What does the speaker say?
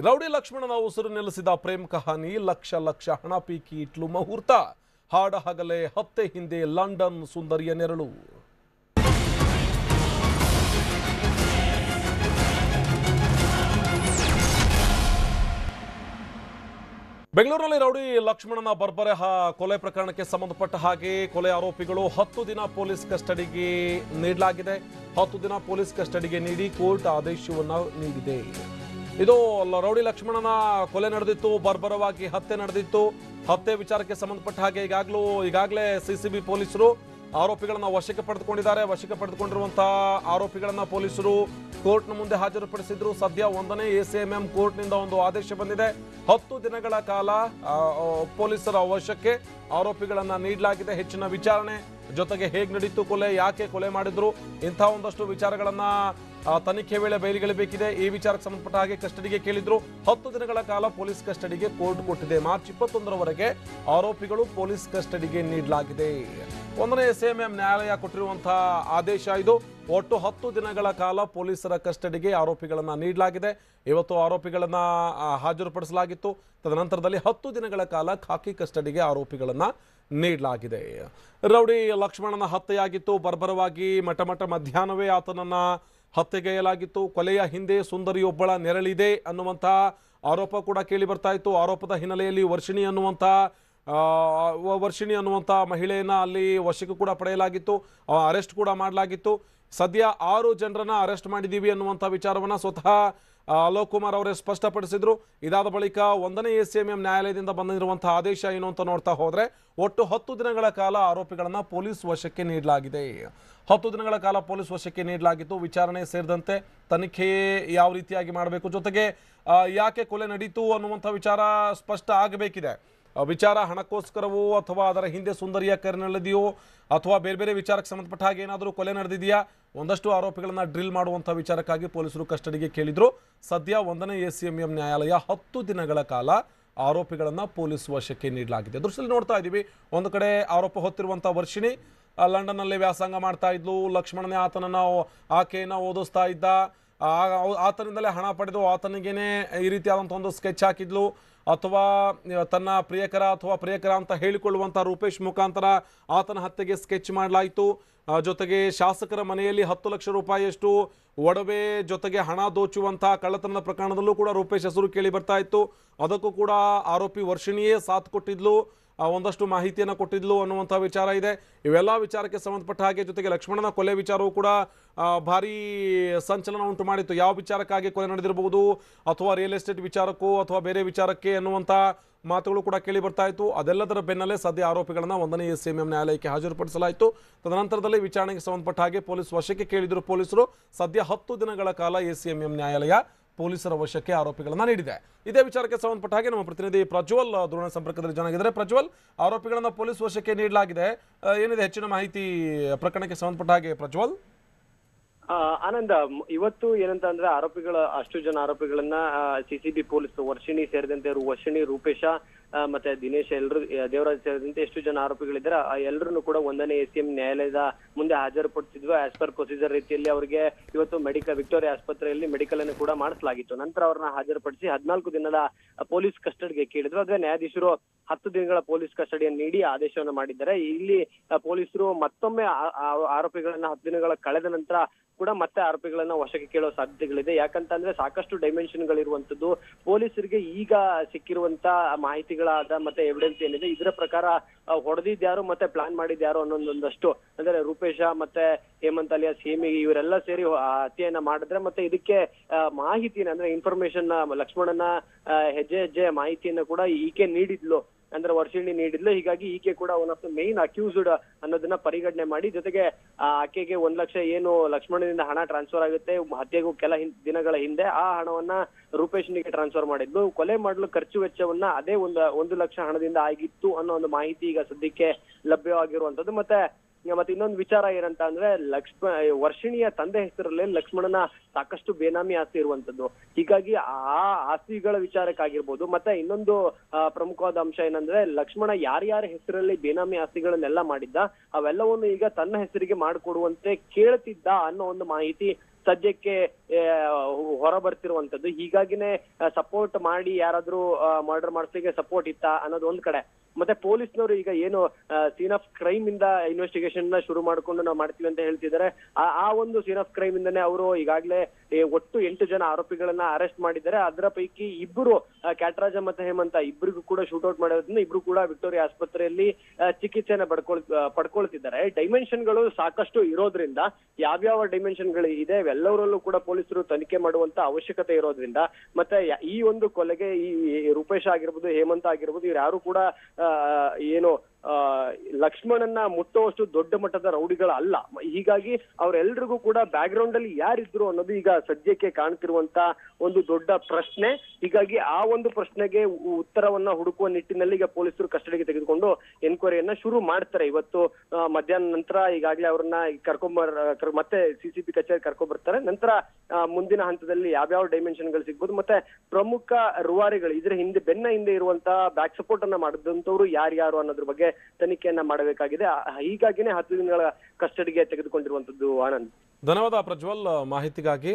Rowdy ಲಕ್ಷ್ಮಣನ ಉಸಿರು ನಿಲ್ಲಿಸಿದ ಪ್ರೇಮ್ ಕಹಾನಿ, ಲಕ್ಷ ಲಕ್ಷ ಹಣ ಪೀಕಿ ಇಟ್ಲು ಮುಹೂರ್ತ. ಹಾಡ ಹಗಲೇ ಹತ್ಯೆ ಹಿಂದೆ ಲಂಡನ್ ಸುಂದರಿಯ ನೆರಳು. ಬೆಂಗಳೂರಿನಲ್ಲಿ ರೌಡಿ ಲಕ್ಷ್ಮಣನ ಬರ್ಬರೆ ಕೊಲೆ ಪ್ರಕರಣಕ್ಕೆ ಸಂಬಂಧಪಟ್ಟ ಹಾಗೆ ಕೊಲೆ ಆರೋಪಿಗಳು 10 ದಿನ ಪೊಲೀಸ್ ಕಸ್ಟಡಿಗೆ ನೀಡಲಾಗಿದೆ. 10 ದಿನ ಪೊಲೀಸ್ ಕಸ್ಟಡಿಗೆ ನೀಡಿ ಕೋರ್ಟ್ ಆದೇಶವನ್ನು ನೀಡಿದೆ. ಇದು ರೌಡಿ ಲಕ್ಷ್ಮಣನ ಕೊಲೆ ನಡೆದಿತ್ತು, ಬರ್ಬರವಾಗಿ ಹತ್ಯೆ ನಡೆದಿತ್ತು. ಹತ್ಯೆ ವಿಚಾರಕ್ಕೆ ಸಂಬಂಧಪಟ್ಟ ಹಾಗೆ ಈಗಾಗಲೇ ಸಿಸಿಬಿ ಪೊಲೀಸರು ಆರೋಪಿಗಳನ್ನ ವಶಕ್ಕೆ ಪಡೆದುಕೊಂಡಿದ್ದಾರೆ. ವಶಕ್ಕೆ ಪಡೆದುಕೊಂಡಿರುವಂತಹ ಆರೋಪಿಗಳನ್ನ ಪೊಲೀಸರು ಕೋರ್ಟ್ನ ಮುಂದೆ ಹಾಜರುಪಡಿಸಿದ್ರು. ಸದ್ಯ 1ನೇ ACMM ಕೋರ್ಟ್ನಿಂದ ಒಂದು ಆದೇಶ ಬಂದಿದೆ. 10 ದಿನಗಳ ಕಾಲ ಪೊಲೀಸರ ವಶಕ್ಕೆ ಆರೋಪಿಗಳನ್ನ ನೀಡಲಾಗಿದೆ. ಹೆಚ್ಚಿನ ವಿಚಾರಣೆ ಜೊತೆಗೆ ಹೇಗೆ ನಡೀತು ಕೊಲೆ, ಯಾಕೆ ಕೊಲೆ ಮಾಡಿದ್ರು, ಇಂಥ ಒಂದಷ್ಟು ವಿಚಾರಗಳನ್ನ ತನಿಖೆ ವೇಳೆ ಬಯಲಿಗೆಳಬೇಕಿದೆ. ಈ ವಿಚಾರಕ್ಕೆ ಸಂಬಂಧಪಟ್ಟ ಹಾಗೆ ಕಸ್ಟಡಿಗೆ ಕೇಳಿದ್ರು. 10 ದಿನಗಳ ಕಾಲ ಪೊಲೀಸ್ ಕಸ್ಟಡಿಗೆ ಕೋರ್ಟ್ ಕೊಟ್ಟಿದೆ. ಮಾರ್ಚ್ 21ರವರೆಗೆ ಆರೋಪಿಗಳು ಪೊಲೀಸ್ ಕಸ್ಟಡಿಗೆ ನೀಡಲಾಗಿದೆ. 1ನೇ ACMM ನ್ಯಾಯಾಲಯ ಕೊಟ್ಟಿರುವಂತಹ ಆದೇಶ ಇದು. ಒಟ್ಟು 10 ದಿನಗಳ ಕಾಲ ಪೊಲೀಸರ ಕಸ್ಟಡಿಗೆ ಆರೋಪಿಗಳನ್ನ ನೀಡಲಾಗಿದೆ. ಇವತ್ತು ಆರೋಪಿಗಳನ್ನ ಹಾಜರುಪಡಿಸಲಾಗಿತ್ತು. ತದನಂತರದಲ್ಲಿ 10 ದಿನಗಳ ಕಾಲ ಖಾಕಿ ಕಸ್ಟಡಿಗೆ ಆರೋಪಿಗಳನ್ನ ನೀಡಲಾಗಿದೆ. ರೌಡಿ ಲಕ್ಷ್ಮಣನ ಹತ್ಯೆಯಾಗಿತ್ತು. ಬರ್ಬರವಾಗಿ ಮಧ್ಯಾಹ್ನವೇ ಆತನನ್ನ ಹತ್ಯೆಗೈಯಲಾಗಿತ್ತು. ಕೊಲೆಯ ಹಿಂದೆ ಸುಂದರಿಯೊಬ್ಬಳ ನೆರಳಿದೆ ಅನ್ನುವಂಥ ಆರೋಪ ಕೂಡ ಕೇಳಿ ಬರ್ತಾ ಇತ್ತು. ಆರೋಪದ ಹಿನ್ನೆಲೆಯಲ್ಲಿ ವರ್ಷಿಣಿ ಅನ್ನುವಂಥ ಮಹಿಳೆಯನ್ನ ಅಲ್ಲಿ ವಶಕ್ಕೆ ಕೂಡ ಪಡೆಯಲಾಗಿತ್ತು. ಅರೆಸ್ಟ್ ಕೂಡ ಮಾಡಲಾಗಿತ್ತು. ಸದ್ಯ 6 ಜನರನ್ನ ಅರೆಸ್ಟ್ ಮಾಡಿದ್ದೀವಿ ಅನ್ನುವಂಥ ವಿಚಾರವನ್ನ ಸ್ವತಃ ಅಲೋಕ್ ಕುಮಾರ್ ಅವರೇ ಸ್ಪಷ್ಟಪಡಿಸಿದ್ರು. ಇದಾದ ಬಳಿಕ 1ನೇ ACMM ನ್ಯಾಯಾಲಯದಿಂದ ಬಂದಿರುವಂತಹ ಆದೇಶ ಏನು ಅಂತ ನೋಡ್ತಾ ಹೋದ್ರೆ ಒಟ್ಟು 10 ದಿನಗಳ ಕಾಲ ಆರೋಪಿಗಳನ್ನ ಪೊಲೀಸ್ ವಶಕ್ಕೆ ನೀಡಲಾಗಿದೆ. 10 ದಿನಗಳ ಕಾಲ ಪೊಲೀಸ್ ವಶಕ್ಕೆ ನೀಡಲಾಗಿತ್ತು. ವಿಚಾರಣೆ ಸೇರಿದಂತೆ ತನಿಖೆ ಯಾವ ರೀತಿಯಾಗಿ ಮಾಡಬೇಕು, ಜೊತೆಗೆ ಯಾಕೆ ಕೊಲೆ ನಡೀತು ಅನ್ನುವಂಥ ವಿಚಾರ ಸ್ಪಷ್ಟ ಆಗಬೇಕಿದೆ. ವಿಚಾರ ಹಣಕ್ಕೋಸ್ಕರವೋ ಅಥವಾ ಅದರ ಹಿಂದೆ ಸುಂದರಿಯ ಕರೆನಲ್ಲಿದೆಯೋ ಅಥವಾ ಬೇರೆ ಬೇರೆ ವಿಚಾರಕ್ಕೆ ಸಂಬಂಧಪಟ್ಟ ಹಾಗೆ ಏನಾದರೂ ಕೊಲೆ ನಡೆದಿದೆಯಾ, ಒಂದಷ್ಟು ಆರೋಪಿಗಳನ್ನ ಡ್ರಿಲ್ ಮಾಡುವಂಥ ವಿಚಾರಕ್ಕಾಗಿ ಪೊಲೀಸರು ಕಸ್ಟಡಿಗೆ ಕೇಳಿದ್ರು. ಸದ್ಯ 1ನೇ ACMM ನ್ಯಾಯಾಲಯ 10 ದಿನಗಳ ಕಾಲ ಆರೋಪಿಗಳನ್ನ ಪೊಲೀಸ್ ವಶಕ್ಕೆ ನೀಡಲಾಗಿದೆ. ದೃಶ್ಯದಲ್ಲಿ ನೋಡ್ತಾ ಇದ್ದೀವಿ, ಒಂದು ಕಡೆ ಆರೋಪ ಹೊತ್ತಿರುವಂಥ ವರ್ಷಿಣಿ ಲಂಡನ್ನಲ್ಲಿ ವ್ಯಾಸಂಗ ಮಾಡ್ತಾ ಇದ್ಲು. ಲಕ್ಷ್ಮಣನೇ ಆಕೆಯನ್ನು ಓದಿಸ್ತಾ ಇದ್ದ. ಆತನಿಂದಲೇ ಹಣ ಪಡೆದು ಆತನಿಗೇನೆ ಈ ರೀತಿಯಾದಂಥ ಒಂದು ಸ್ಕೆಚ್ ಹಾಕಿದ್ಲು. ಅಥವಾ ತನ್ನ ಪ್ರಿಯಕರ ಅಂತ ಹೇಳಿಕೊಳ್ಳುವಂಥ ರೂಪೇಶ್ ಮುಖಾಂತರ ಆತನ ಹತ್ಯೆಗೆ ಸ್ಕೆಚ್ ಮಾಡಲಾಯಿತು. ಜೊತೆಗೆ ಶಾಸಕರ ಮನೆಯಲ್ಲಿ 10 ಲಕ್ಷ ರೂಪಾಯಿಯಷ್ಟು ಒಡವೆ ಜೊತೆಗೆ ಹಣ ದೋಚುವಂಥ ಕಳ್ಳತನದ ಪ್ರಕರಣದಲ್ಲೂ ಕೂಡ ರೂಪೇಶ್ ಹೆಸರು ಕೇಳಿ ಬರ್ತಾ ಇತ್ತು. ಅದಕ್ಕೂ ಕೂಡ ಆರೋಪಿ ವರ್ಷಿಣಿಯೇ ಸಾಥ್ ಕೊಟ್ಟಿದ್ಲು, ಒಂದಷ್ಟು ಮಾಹಿತಿಯನ್ನು ಕೊಟ್ಟಿದ್ಲು ಅನ್ನುವಂಥ ವಿಚಾರ ಇದೆ. ಇವೆಲ್ಲ ವಿಚಾರಕ್ಕೆ ಸಂಬಂಧಪಟ್ಟ ಹಾಗೆ ಜೊತೆಗೆ ಲಕ್ಷ್ಮಣನ ಕೊಲೆ ವಿಚಾರವೂ ಕೂಡ ಭಾರೀ ಸಂಚಲನ ಉಂಟು ಮಾಡಿತ್ತು. ಯಾವ ವಿಚಾರಕ್ಕಾಗಿ ಕೊಲೆ ನಡೆದಿರಬಹುದು, ಅಥವಾ ರಿಯಲ್ ಎಸ್ಟೇಟ್ ವಿಚಾರಕ್ಕೂ ಅಥವಾ ಬೇರೆ ವಿಚಾರಕ್ಕೆ ಅನ್ನುವಂಥ ಮಾತುಗಳು ಕೂಡ ಕೇಳಿ ಬರ್ತಾ ಇತ್ತು. ಅದೆಲ್ಲದರ ಬೆನ್ನಲ್ಲೇ ಸದ್ಯ ಆರೋಪಿಗಳನ್ನ 1ನೇ ACMM ನ್ಯಾಯಾಲಯಕ್ಕೆ ಹಾಜರುಪಡಿಸಲಾಯಿತು. ತದನಂತರದಲ್ಲಿ ವಿಚಾರಣೆಗೆ ಸಂಬಂಧಪಟ್ಟ ಹಾಗೆ ಪೊಲೀಸ್ ವಶಕ್ಕೆ ಕೇಳಿದ್ರು ಪೊಲೀಸರು. ಸದ್ಯ 10 ದಿನಗಳ ಕಾಲ ACMM ನ್ಯಾಯಾಲಯ ಪೊಲೀಸರ ವಶಕ್ಕೆ ಆರೋಪಿಗಳನ್ನ ನೀಡಿದೆ. ಇದೇ ವಿಚಾರಕ್ಕೆ ಸಂಬಂಧಪಟ್ಟ ಹಾಗೆ ನಮ್ಮ ಪ್ರತಿನಿಧಿ ಪ್ರಜ್ವಲ್ ದೂರವಾಣಿ ಸಂಪರ್ಕದಲ್ಲಿ ಜಾನಾಗಿದ್ದಾರೆ. ಪ್ರಜ್ವಲ್, ಆರೋಪಿಗಳನ್ನ ಪೊಲೀಸ್ ವಶಕ್ಕೆ ನೀಡಲಾಗಿದೆ, ಏನಿದೆ ಹೆಚ್ಚಿನ ಮಾಹಿತಿ ಪ್ರಕರಣಕ್ಕೆ ಸಂಬಂಧಪಟ್ಟ ಹಾಗೆ ಪ್ರಜ್ವಲ್? ಆನಂದ, ಇವತ್ತು ಏನಂತ ಅಂದ್ರೆ ಅಷ್ಟು ಜನ ಆರೋಪಿಗಳನ್ನ ಸಿಸಿಬಿ ಪೊಲೀಸ್ ವರ್ಷಿಣಿ ಸೇರಿದಂತೆ ವರ್ಷಿಣಿ, ರೂಪೇಶ ಮತ್ತೆ ದಿನೇಶ್, ದೇವರಾಜ್ ಸೇರಿದಂತೆ ಎಷ್ಟು ಜನ ಆರೋಪಿಗಳಿದ್ದಾರೆ ಎಲ್ಲರನ್ನು ಕೂಡ 1ನೇ ACMM ನ್ಯಾಯಾಲಯದ ಮುಂದೆ ಹಾಜರುಪಡಿಸಿದ್ವು. ಆಸ್ ಪರ್ ಪ್ರೊಸೀಜರ್ ರೀತಿಯಲ್ಲಿ ಅವರಿಗೆ ಇವತ್ತು ವಿಕ್ಟೋರಿಯಾ ಆಸ್ಪತ್ರೆಯಲ್ಲಿ ಮೆಡಿಕಲ್ ಅನ್ನು ಕೂಡ ಮಾಡಿಸಲಾಗಿತ್ತು. ನಂತರ ಅವ್ರನ್ನ ಹಾಜರುಪಡಿಸಿ 14 ದಿನದ ಪೊಲೀಸ್ ಕಸ್ಟಡಿಗೆ ಕೇಳಿದ್ರು. ಆದ್ರೆ ನ್ಯಾಯಾಧೀಶರು 10 ದಿನಗಳ ಪೊಲೀಸ್ ಕಸ್ಟಡಿಯನ್ನು ನೀಡಿ ಆದೇಶವನ್ನು ಮಾಡಿದ್ದಾರೆ. ಇಲ್ಲಿ ಪೊಲೀಸರು ಮತ್ತೊಮ್ಮೆ ಆರೋಪಿಗಳನ್ನ 10 ದಿನಗಳ ಕಳೆದ ನಂತರ ಕೂಡ ಮತ್ತೆ ಆರೋಪಿಗಳನ್ನ ವಶಕ್ಕೆ ಕೇಳುವ ಸಾಧ್ಯತೆಗಳಿದೆ. ಯಾಕಂತಂದ್ರೆ ಸಾಕಷ್ಟು ಡೈಮೆನ್ಷನ್ ಗಳಿರುವಂತದ್ದು ಪೊಲೀಸರಿಗೆ ಈಗ ಸಿಕ್ಕಿರುವಂತ ಮಾಹಿತಿಗಳಾದ ಮತ್ತೆ ಎವಿಡೆನ್ಸ್ ಏನಿದೆ ಇದರ ಪ್ರಕಾರ ಹೊಡೆದಿದ್ಯಾರು ಮತ್ತೆ ಪ್ಲಾನ್ ಮಾಡಿದ್ಯಾರು ಅನ್ನೊಂದೊಂದಷ್ಟು ಅಂದ್ರೆ ರೂಪೇಶ ಮತ್ತೆ ಹೇಮಂತ್ ಅಲಿಯಾಸ್ ಹೇಮಿ ಇವರೆಲ್ಲ ಸೇರಿ ಹತ್ಯೆಯನ್ನ ಮಾಡಿದ್ರೆ ಮತ್ತೆ ಇದಕ್ಕೆ ಮಾಹಿತಿನ ಅಂದ್ರೆ ಇನ್ಫಾರ್ಮೇಶನ್ ಲಕ್ಷ್ಮಣನ ಹೆಜ್ಜೆ ಮಾಹಿತಿಯನ್ನ ಕೂಡ ಈಕೆ ನೀಡಿದ್ಲು, ಅಂದ್ರೆ ವರ್ಷಿಣಿ ನೀಡಿದ್ಲು. ಹೀಗಾಗಿ ಈಕೆ ಕೂಡ one of the main accused ಅನ್ನೋದನ್ನ ಪರಿಗಣನೆ ಮಾಡಿ ಜೊತೆಗೆ ಆಕೆಗೆ 1 ಲಕ್ಷ ಏನು ಲಕ್ಷ್ಮಣನಿಂದ ಹಣ ಟ್ರಾನ್ಸ್ಫರ್ ಆಗುತ್ತೆ ಹತ್ಯೆಗೂ ಕೆಲ ದಿನಗಳ ಹಿಂದೆ ಆ ಹಣವನ್ನ ರೂಪೇಶ್ನಿಗೆ ಟ್ರಾನ್ಸ್ಫರ್ ಮಾಡಿದ್ಲು. ಕೊಲೆ ಮಾಡಲು ಖರ್ಚು ವೆಚ್ಚವನ್ನ ಅದೇ 1 ಲಕ್ಷ ಹಣದಿಂದ ಆಗಿತ್ತು ಅನ್ನೋ ಒಂದು ಮಾಹಿತಿ ಈಗ ಸದ್ಯಕ್ಕೆ ಲಭ್ಯವಾಗಿರುವಂತದ್ದು. ಮತ್ತೆ ಇನ್ನೊಂದು ವಿಚಾರ ಏನಂತ ಅಂದ್ರೆ ವರ್ಷಿಣಿಯ ತಂದೆ ಹೆಸರಲ್ಲಿ ಲಕ್ಷ್ಮಣನ ಸಾಕಷ್ಟು ಬೇನಾಮಿ ಆಸ್ತಿ ಇರುವಂತದ್ದು. ಹೀಗಾಗಿ ಆ ಆಸ್ತಿಗಳ ವಿಚಾರಕ್ಕಾಗಿರ್ಬೋದು. ಮತ್ತೆ ಇನ್ನೊಂದು ಪ್ರಮುಖವಾದ ಅಂಶ ಏನಂದ್ರೆ ಲಕ್ಷ್ಮಣ ಯಾರ್ಯಾರ ಹೆಸರಲ್ಲಿ ಬೇನಾಮಿ ಆಸ್ತಿಗಳನ್ನೆಲ್ಲ ಮಾಡಿದ್ದ ಅವೆಲ್ಲವನ್ನು ಈಗ ತನ್ನ ಹೆಸರಿಗೆ ಮಾಡಿಕೊಡುವಂತೆ ಕೇಳ್ತಿದ್ದ ಅನ್ನೋ ಒಂದು ಮಾಹಿತಿ ಸದ್ಯಕ್ಕೆ ಹೊರ ಬರ್ತಿರುವಂತದ್ದು. ಹೀಗಾಗಿನೇ ಸಪೋರ್ಟ್ ಮಾಡಿ ಯಾರಾದ್ರೂ ಮರ್ಡರ್ ಮಾಡಿಸ್ಲಿಕ್ಕೆ ಸಪೋರ್ಟ್ ಇತ್ತಾ ಅನ್ನೋದು ಒಂದ್ ಕಡೆ. ಮತ್ತೆ ಪೊಲೀಸ್ನವರು ಈಗ ಏನು ಸೀನ್ ಆಫ್ ಕ್ರೈಮ್ ಇಂದ ಇನ್ವೆಸ್ಟಿಗೇಷನ್ ನ ಶುರು ಮಾಡ್ಕೊಂಡು ನಾವು ಮಾಡ್ತೀವಿ ಅಂತ ಹೇಳ್ತಿದ್ದಾರೆ. ಆ ಒಂದು ಸೀನ್ ಆಫ್ ಕ್ರೈಮ್ ಇಂದಾನೆ ಅವರು ಈಗಾಗಲೇ ಒಟ್ಟು 8 ಜನ ಆರೋಪಿಗಳನ್ನ ಅರೆಸ್ಟ್ ಮಾಡಿದ್ದಾರೆ. ಅದರ ಪೈಕಿ ಇಬ್ಬರು ಕ್ಯಾಟರಾಜ ಮತ್ತೆ ಹೇಮಂತ ಇಬ್ಬರಿಗೂ ಕೂಡ ಶೂಟ್ಔಟ್ ಮಾಡೋದ್ರಿಂದ ಇಬ್ರು ಕೂಡ ವಿಕ್ಟೋರಿಯಾ ಆಸ್ಪತ್ರೆಯಲ್ಲಿ ಚಿಕಿತ್ಸೆನ ಪಡ್ಕೊಳ್ತಿದ್ದಾರೆ. ಡೈಮೆನ್ಷನ್ಗಳು ಸಾಕಷ್ಟು ಇರೋದ್ರಿಂದ ಯಾವ್ಯಾವ ಡೈಮೆನ್ಷನ್ಗಳು ಇದೆ ಎಲ್ಲವರಲ್ಲೂ ಕೂಡ ಪೊಲೀಸರು ತನಿಖೆ ಮಾಡುವಂತ ಅವಶ್ಯಕತೆ ಇರೋದ್ರಿಂದ, ಮತ್ತೆ ಈ ಒಂದು ಕೊಲೆಗೆ ಈ ರೂಪೇಶ್ ಆಗಿರ್ಬೋದು, ಹೇಮಂತ ಆಗಿರ್ಬೋದು, ಇವ್ರು ಯಾರು ಕೂಡ ಏನು ಲಕ್ಷ್ಮಣನ್ನ ಮುಟ್ಟುವಷ್ಟು ದೊಡ್ಡ ಮಟ್ಟದ ರೌಡಿಗಳಲ್ಲ. ಹೀಗಾಗಿ ಅವರೆಲ್ರಿಗೂ ಕೂಡ ಬ್ಯಾಕ್ ಗ್ರೌಂಡ್ ಅಲ್ಲಿ ಯಾರಿದ್ರು ಅನ್ನೋದು ಈಗ ಸದ್ಯಕ್ಕೆ ಕಾಣ್ತಿರುವಂತ ಒಂದು ದೊಡ್ಡ ಪ್ರಶ್ನೆ. ಹೀಗಾಗಿ ಆ ಒಂದು ಪ್ರಶ್ನೆಗೆ ಉತ್ತರವನ್ನ ಹುಡುಕುವ ನಿಟ್ಟಿನಲ್ಲಿ ಈಗ ಪೊಲೀಸರು ಕಸ್ಟಡಿಗೆ ತೆಗೆದುಕೊಂಡು ಎನ್ಕ್ವೈರಿಯನ್ನ ಶುರು ಮಾಡ್ತಾರೆ. ಇವತ್ತು ಮಧ್ಯಾಹ್ನ ನಂತರ ಈಗಾಗಲೇ ಅವ್ರನ್ನ ಮತ್ತೆ ಸಿಸಿಬಿ ಕಚೇರಿ ಕರ್ಕೊಂಡ್ಬರ್ತಾರೆ. ನಂತರ ಮುಂದಿನ ಹಂತದಲ್ಲಿ ಯಾವ್ಯಾವ ಡೈಮೆನ್ಷನ್ಗಳು ಸಿಗ್ಬೋದು, ಮತ್ತೆ ಪ್ರಮುಖ ರೂವಾರಿಗಳು ಇದ್ರ ಬೆನ್ನ ಹಿಂದೆ ಇರುವಂತ ಬ್ಯಾಕ್ ಸಪೋರ್ಟ್ ಅನ್ನ ಮಾಡಿದಂತವ್ರು ಯಾರ್ಯಾರು ಅನ್ನೋದ್ರ ಬಗ್ಗೆ ತನಿಖೆಯನ್ನ ಮಾಡಬೇಕಾಗಿದೆ. ಹೀಗಾಗಿನೇ 10 ದಿನಗಳ ಕಸ್ಟಡಿಗೆ ತೆಗೆದುಕೊಂಡಿರುವಂತದ್ದು. ಆನಂದ್, ಧನ್ಯವಾದ ಪ್ರಜ್ವಲ್ ಮಾಹಿತಿಗಾಗಿ.